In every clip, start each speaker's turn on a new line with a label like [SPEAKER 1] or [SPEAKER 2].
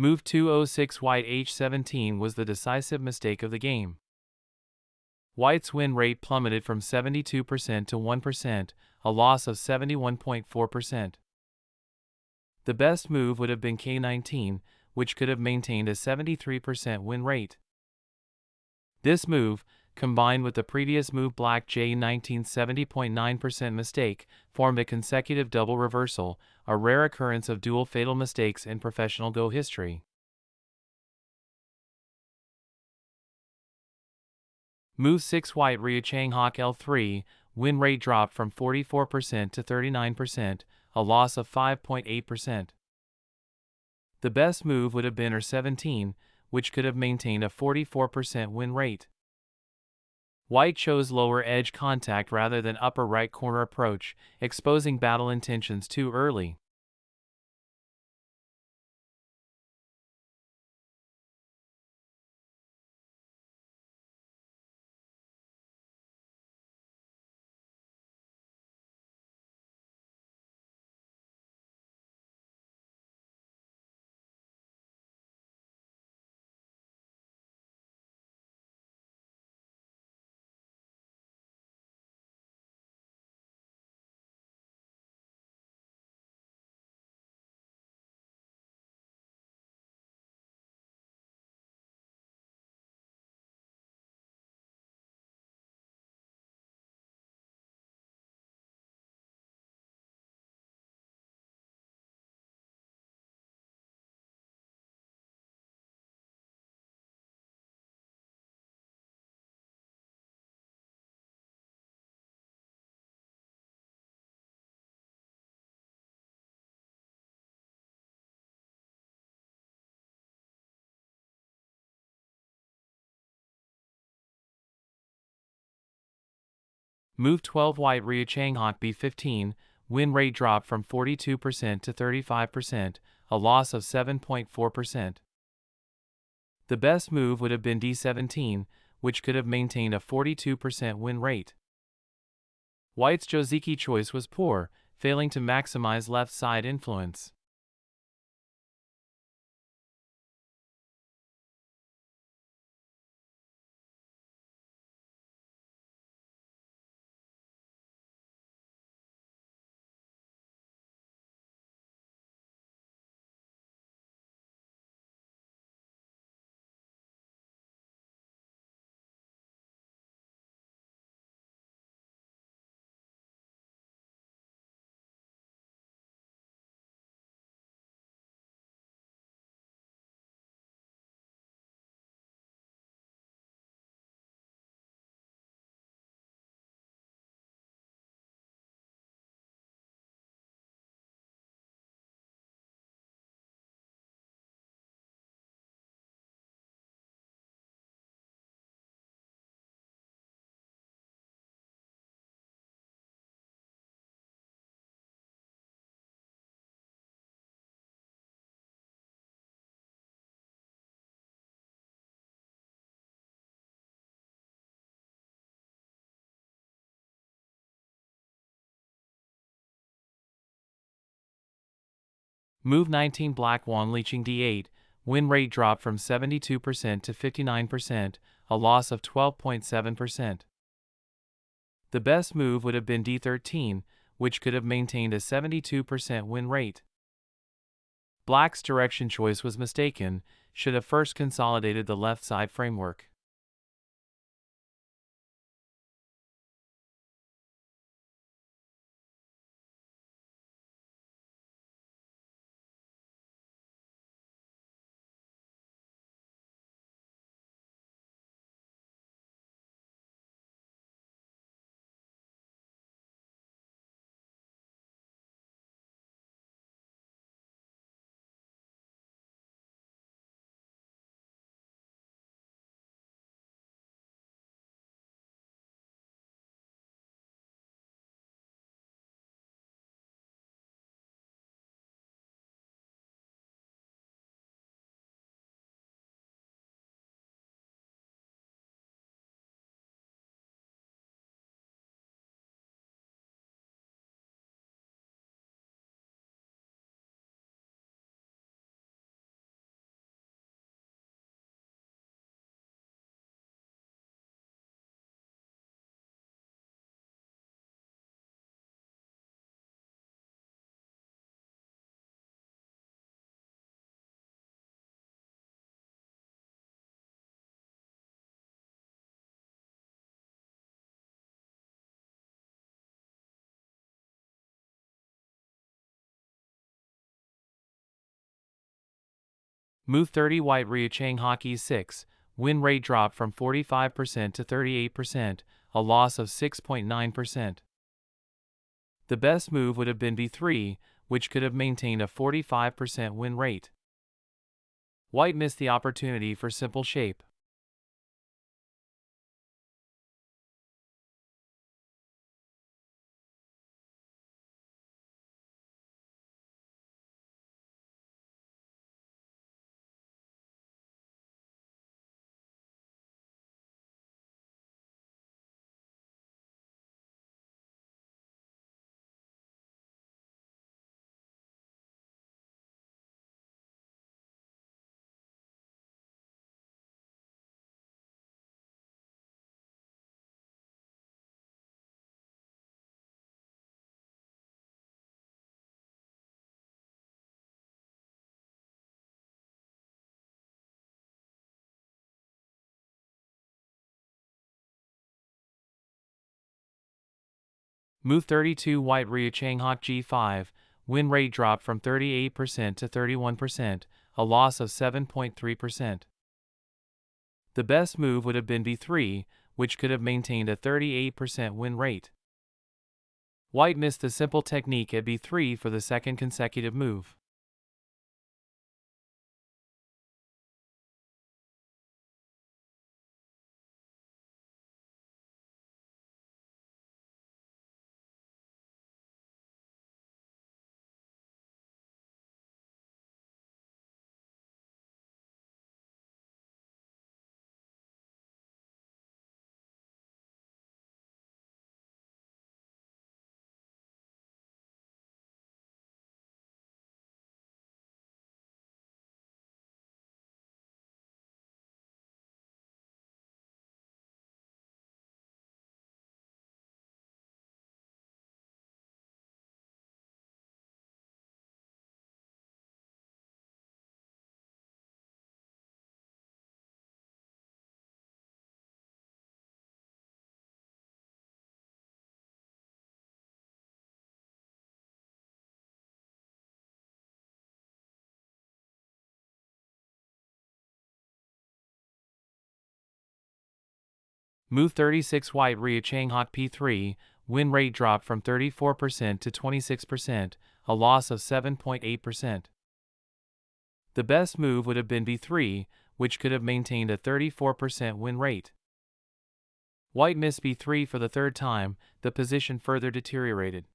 [SPEAKER 1] Move 206 white h17 was the decisive mistake of the game. White's win rate plummeted from 72% to 1%, a loss of 71.4%. The best move would have been k19, which could have maintained a 73% win rate. This move, combined with the previous move black j19 70.9% mistake, formed a consecutive double reversal, a rare occurrence of dual fatal mistakes in professional Go history. Move 6 white Ryu Changheok L3, win rate dropped from 44% to 39%, a loss of 5.8%. The best move would have been r17, which could have maintained a 44% win rate. White chose lower edge contact rather than upper right corner approach, exposing battle intentions too early. Move 12 white Ryu Changheok B15, win rate dropped from 42% to 35%, a loss of 7.4%. The best move would have been d17, which could have maintained a 42% win rate. White's Joseki choice was poor, failing to maximize left side influence. Move 19 black Wang Liqing D8, win rate dropped from 72% to 59%, a loss of 12.7%. The best move would have been d13, which could have maintained a 72% win rate. Black's direction choice was mistaken, should have first consolidated the left side framework. Move 30 White Ryu Changheok E6, win rate dropped from 45% to 38%, a loss of 6.9%. The best move would have been B3, which could have maintained a 45% win rate. White missed the opportunity for simple shape. Move 32 White Ryu Changheok G5, win rate dropped from 38% to 31%, a loss of 7.3%. The best move would have been B3, which could have maintained a 38% win rate. White missed the simple technique at B3 for the second consecutive move. Move 36 White Ryu Changheok P3, win rate dropped from 34% to 26%, a loss of 7.8%. The best move would have been B3, which could have maintained a 34% win rate. White missed B3 for the third time, the position further deteriorated.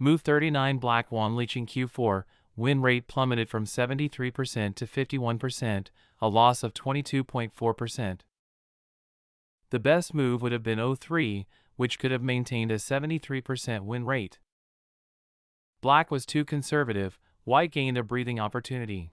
[SPEAKER 1] Move 39 Black Wang Liqing Q4, win rate plummeted from 73% to 51%, a loss of 22.4%. The best move would have been O3, which could have maintained a 73% win rate. Black was too conservative, White gained a breathing opportunity.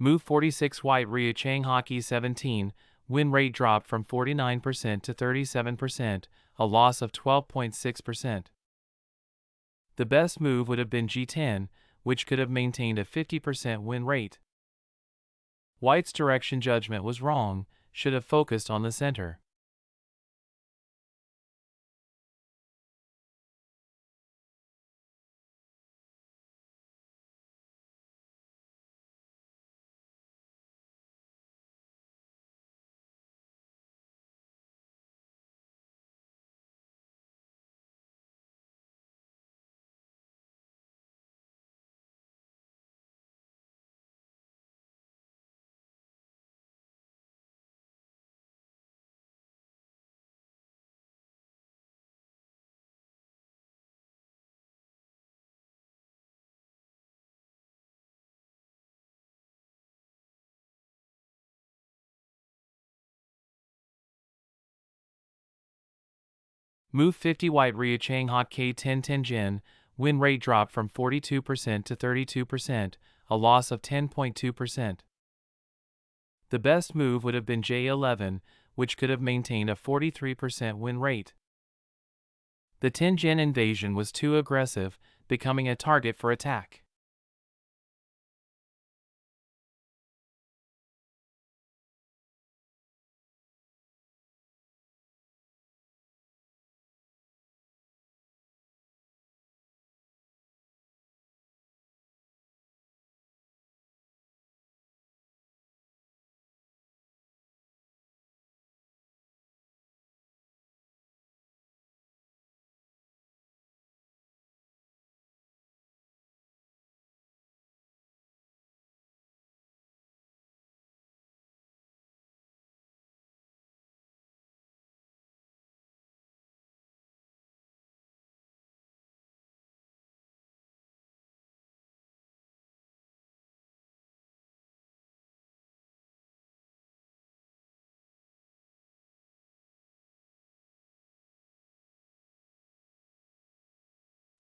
[SPEAKER 1] Move 46 white Ryu Changheok E17, win rate dropped from 49% to 37%, a loss of 12.6%. The best move would have been G10, which could have maintained a 50% win rate. White's direction judgment was wrong, should have focused on the center. Move 50 white Ryu Changheok K10 Tenjin, win rate dropped from 42% to 32%, a loss of 10.2%. The best move would have been J11, which could have maintained a 43% win rate. The Tenjin invasion was too aggressive, becoming a target for attack.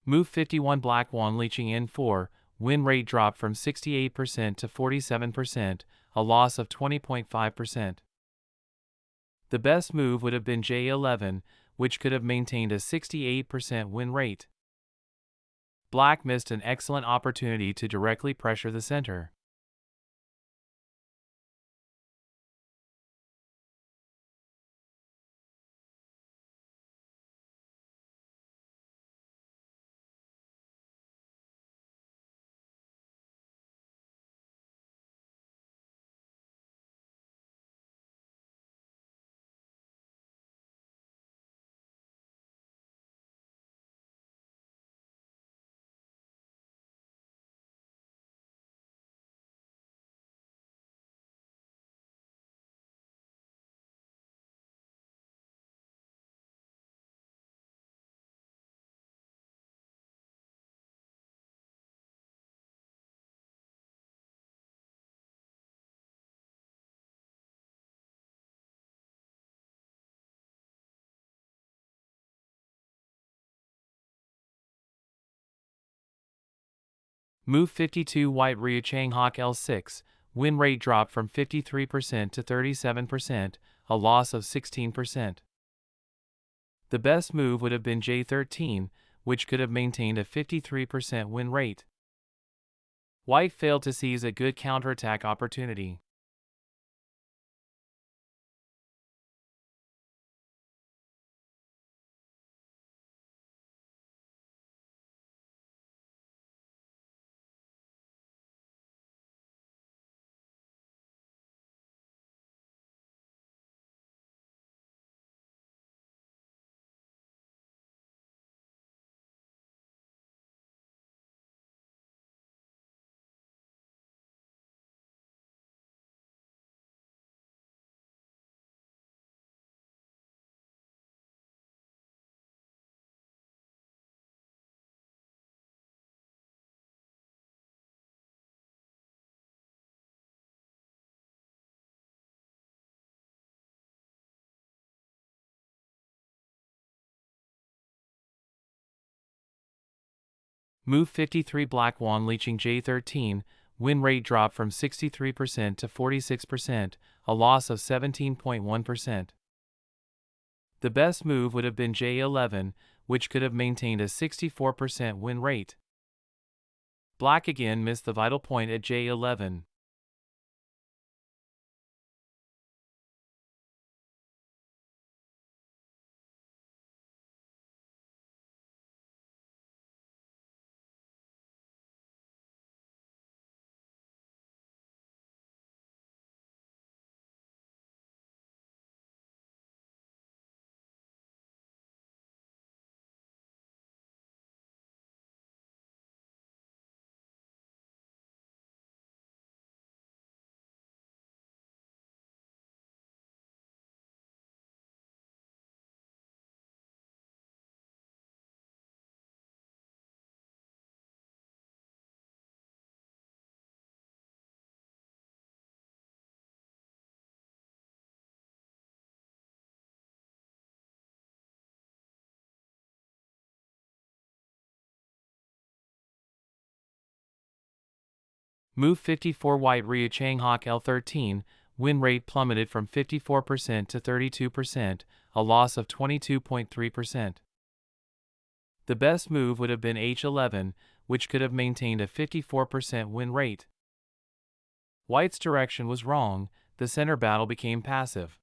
[SPEAKER 1] Move 51 black Wang Liqing N4, win rate dropped from 68% to 47%, a loss of 20.5%. The best move would have been J11, which could have maintained a 68% win rate. Black missed an excellent opportunity to directly pressure the center. Move 52 white Ryu Changheok L6, win rate dropped from 53% to 37%, a loss of 16%. The best move would have been J13, which could have maintained a 53% win rate. White failed to seize a good counterattack opportunity. Move 53 black Wang Liqing J13, win rate dropped from 63% to 46%, a loss of 17.1%. The best move would have been J11, which could have maintained a 64% win rate. Black again missed the vital point at J11. Move 54 White Ryu Changheok L13, win rate plummeted from 54% to 32%, a loss of 22.3%. The best move would have been H11, which could have maintained a 54% win rate. White's direction was wrong, the center battle became passive.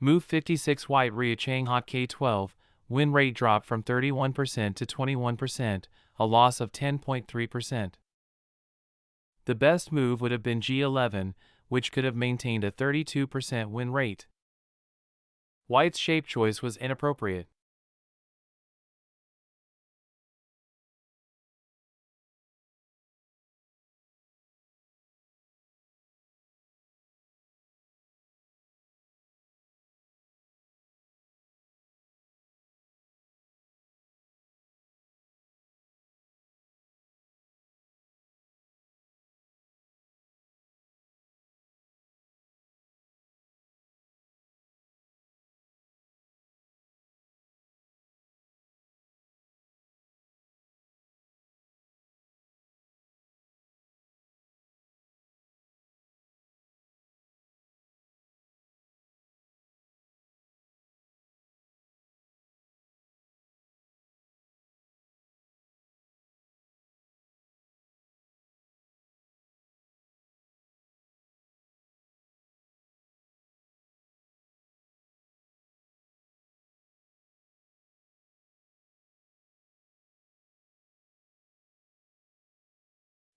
[SPEAKER 1] Move 56 White Ryu Changheok K12, win rate dropped from 31% to 21%, a loss of 10.3%. The best move would have been G11, which could have maintained a 32% win rate. White's shape choice was inappropriate.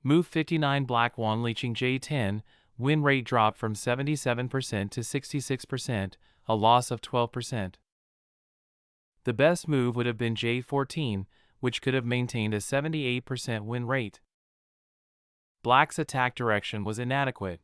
[SPEAKER 1] Move 59 Black Wang Liqing J10, win rate dropped from 77% to 66%, a loss of 12%. The best move would have been J14, which could have maintained a 78% win rate. Black's attack direction was inadequate.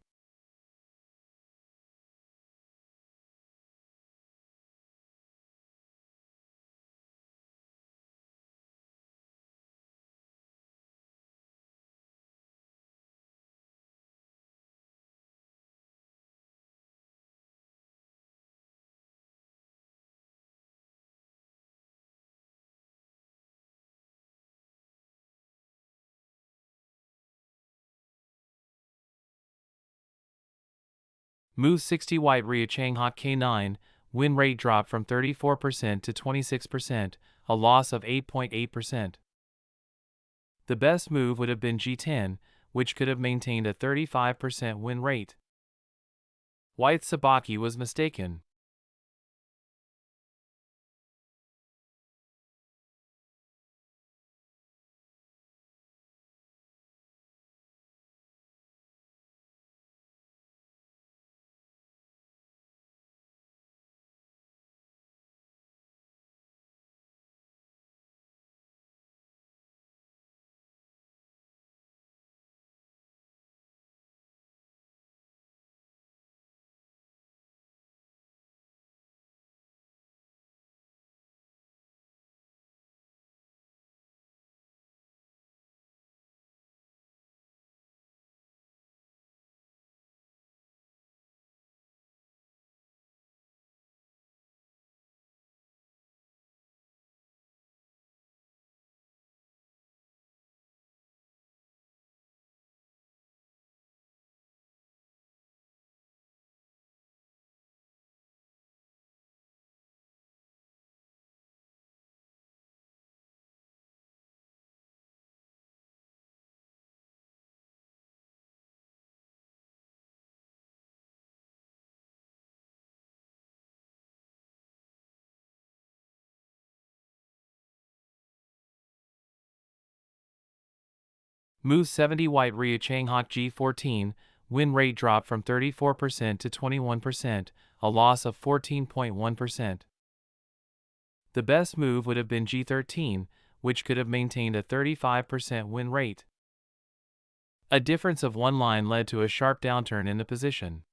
[SPEAKER 1] Move 60 White Ryu Changheok K9, win rate dropped from 34% to 26%, a loss of 8.8%. The best move would have been G10, which could have maintained a 35% win rate. White's sabaki was mistaken. Move 70 white Ryu Changheok G14, win rate dropped from 34% to 21%, a loss of 14.1%. The best move would have been G13, which could have maintained a 35% win rate. A difference of one line led to a sharp downturn in the position.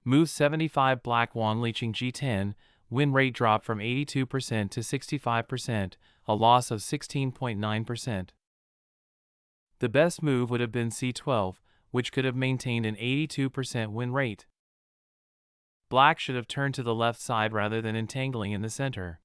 [SPEAKER 1] Move 75 black Wang Liqing G10, win rate dropped from 82% to 65%, a loss of 16.9%. The best move would have been C12, which could have maintained an 82% win rate. Black should have turned to the left side rather than entangling in the center.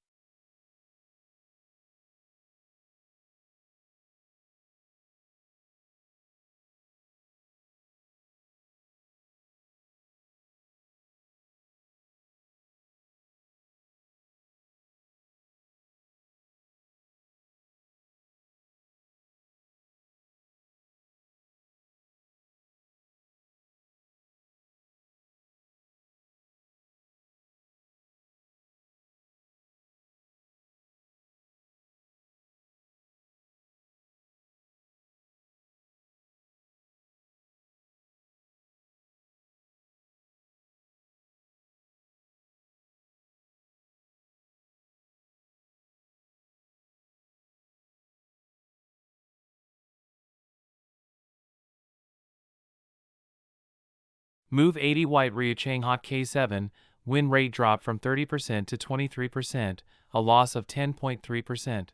[SPEAKER 1] Move 80 white Ryu Changheok K7, win rate dropped from 30% to 23%, a loss of 10.3%.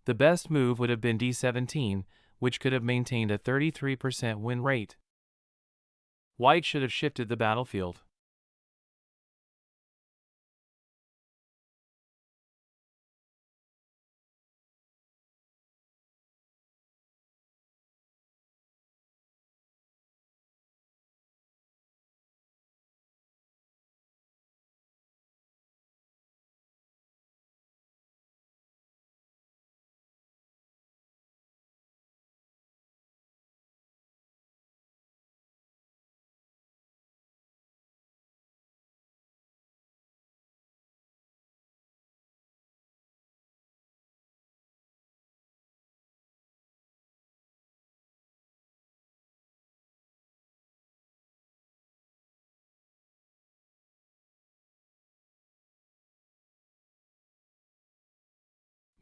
[SPEAKER 1] The best move would have been D17, which could have maintained a 33% win rate. White should have shifted the battlefield.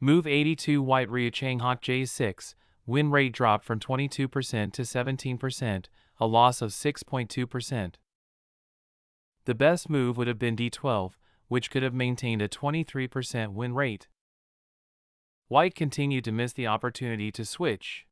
[SPEAKER 1] Move 82 white Ryu Changheok J6, win rate dropped from 22% to 17%, a loss of 6.2%. The best move would have been D12, which could have maintained a 23% win rate. White continued to miss the opportunity to switch.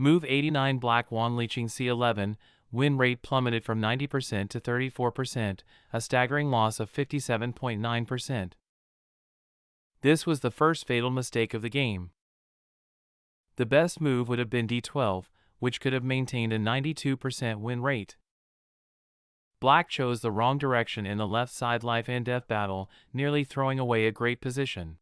[SPEAKER 1] Move 89 Black Wang Liqing C11, win rate plummeted from 90% to 34%, a staggering loss of 57.9%. This was the first fatal mistake of the game. The best move would have been D12, which could have maintained a 92% win rate. Black chose the wrong direction in the left side life and death battle, nearly throwing away a great position.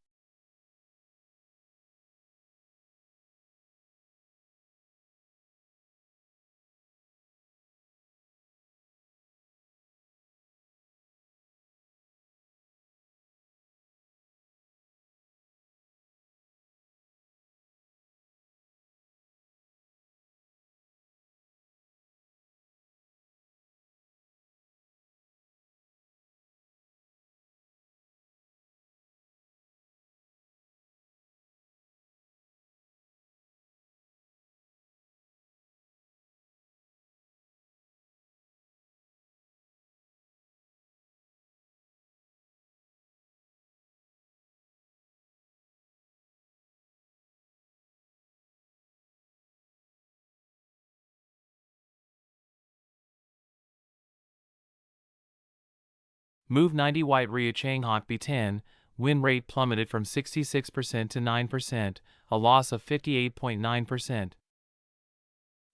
[SPEAKER 1] Move 90 White Ryu Changheok B10, win rate plummeted from 66% to 9%, a loss of 58.9%.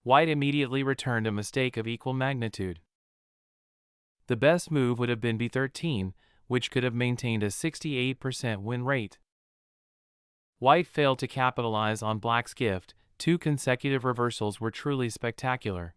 [SPEAKER 1] White immediately returned a mistake of equal magnitude. The best move would have been B13, which could have maintained a 68% win rate. White failed to capitalize on Black's gift. 2 consecutive reversals were truly spectacular.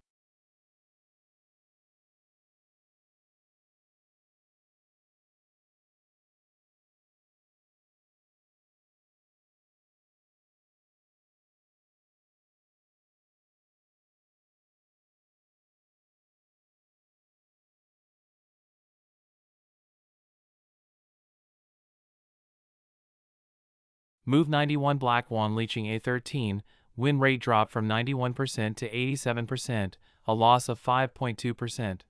[SPEAKER 1] Move 91 Black Wang Liqing A13, win rate dropped from 91% to 87%, a loss of 5.2%.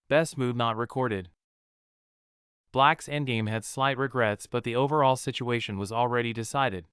[SPEAKER 1] Best move not recorded. Black's endgame had slight regrets, but the overall situation was already decided.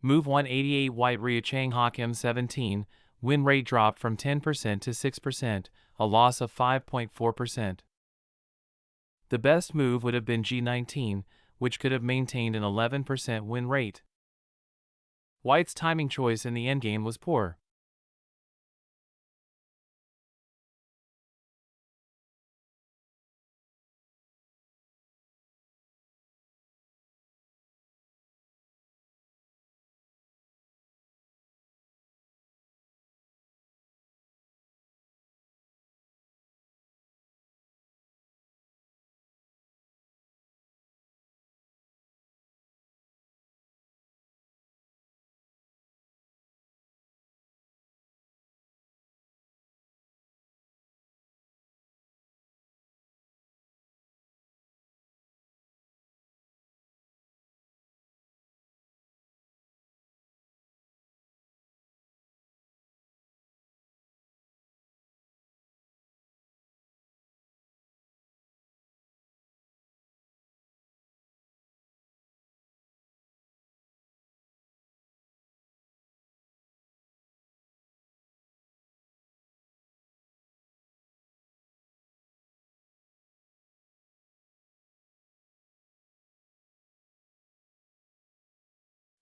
[SPEAKER 1] Move 188 White Ryu Changheok M17, win rate dropped from 10% to 6%, a loss of 5.4%. The best move would have been G19, which could have maintained an 11% win rate. White's timing choice in the endgame was poor.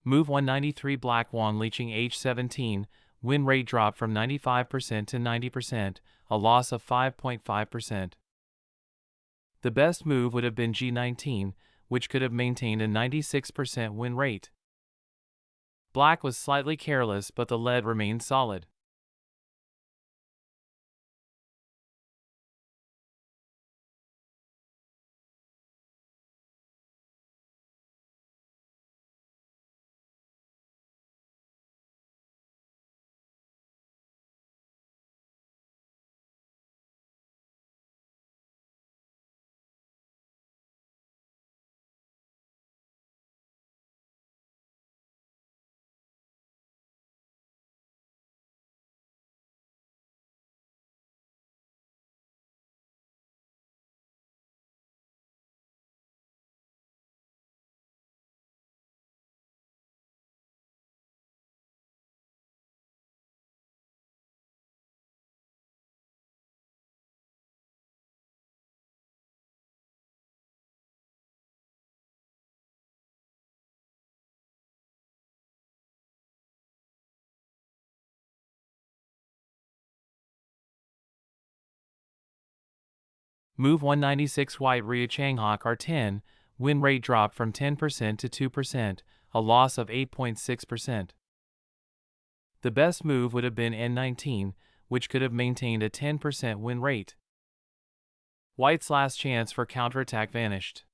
[SPEAKER 1] Move 193 Black Wang Liqing H17, win rate dropped from 95% to 90%, a loss of 5.5%. The best move would have been G19, which could have maintained a 96% win rate. Black was slightly careless, but the lead remained solid. Move 196 White Ryu Changheok R10, win rate dropped from 10% to 2%, a loss of 8.6%. The best move would have been N19, which could have maintained a 10% win rate. White's last chance for counterattack vanished.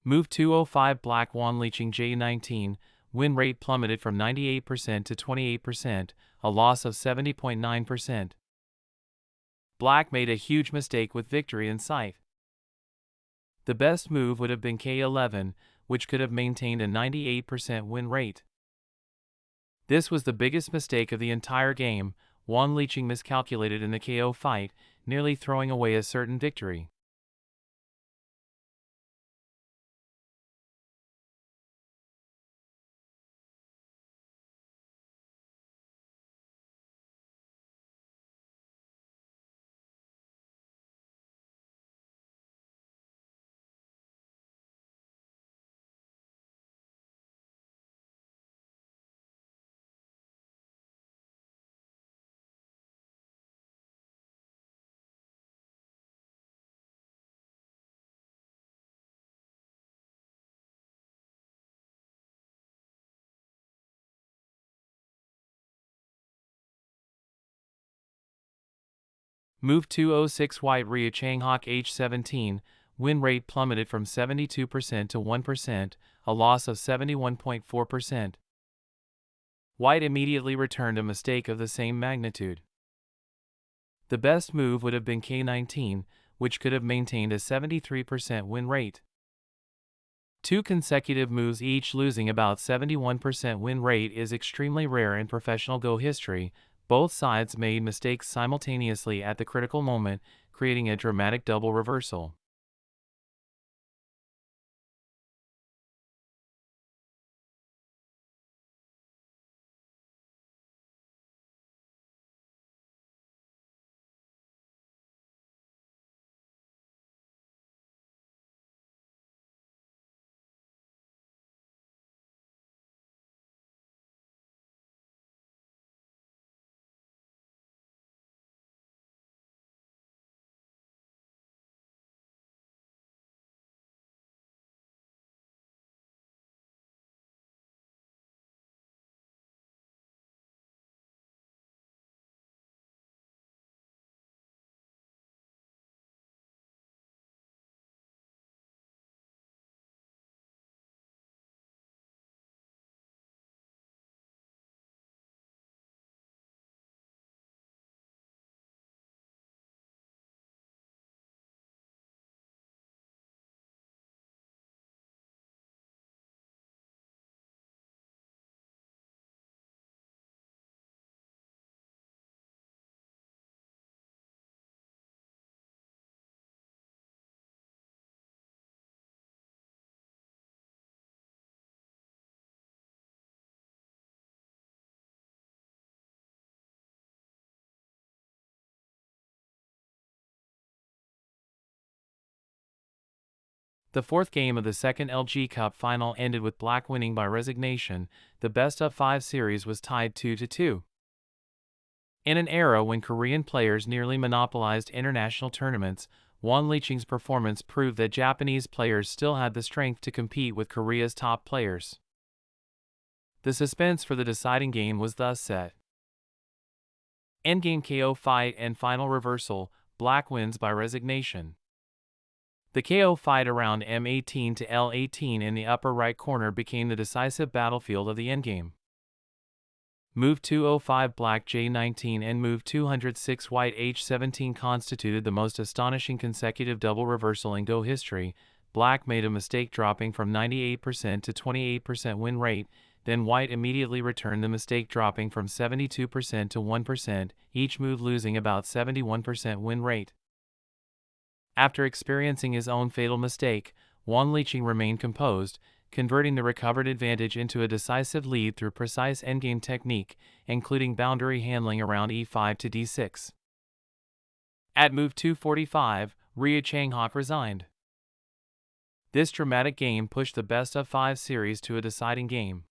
[SPEAKER 1] Move 205 Black Wang Liqing J19, win rate plummeted from 98% to 28%, a loss of 70.9%. Black made a huge mistake with victory in sight. The best move would have been K11, which could have maintained a 98% win rate. This was the biggest mistake of the entire game. Wang Liqing miscalculated in the KO fight, nearly throwing away a certain victory. Move 206 White Ryu Changheok H17, win rate plummeted from 72% to 1%, a loss of 71.4%. White immediately returned a mistake of the same magnitude. The best move would have been K19, which could have maintained a 73% win rate. Two consecutive moves each losing about 71% win rate is extremely rare in professional Go history. Both sides made mistakes simultaneously at the critical moment, creating a dramatic double reversal. The fourth game of the second LG Cup final ended with Black winning by resignation. The best-of-5 series was tied 2-2. In an era when Korean players nearly monopolized international tournaments, Wang Liqing's performance proved that Japanese players still had the strength to compete with Korea's top players. The suspense for the deciding game was thus set. Endgame KO fight and final reversal, Black wins by resignation. The KO fight around M18 to L18 in the upper right corner became the decisive battlefield of the endgame. Move 205 Black J19 and Move 206 White H17 constituted the most astonishing consecutive double reversal in Go history. Black made a mistake dropping from 98% to 28% win rate, then White immediately returned the mistake dropping from 72% to 1%, each move losing about 71% win rate. After experiencing his own fatal mistake, Wang Liqing remained composed, converting the recovered advantage into a decisive lead through precise endgame technique, including boundary handling around e5 to d6. At move 245, Ryu Changheok resigned. This dramatic game pushed the best-of-5 series to a deciding game.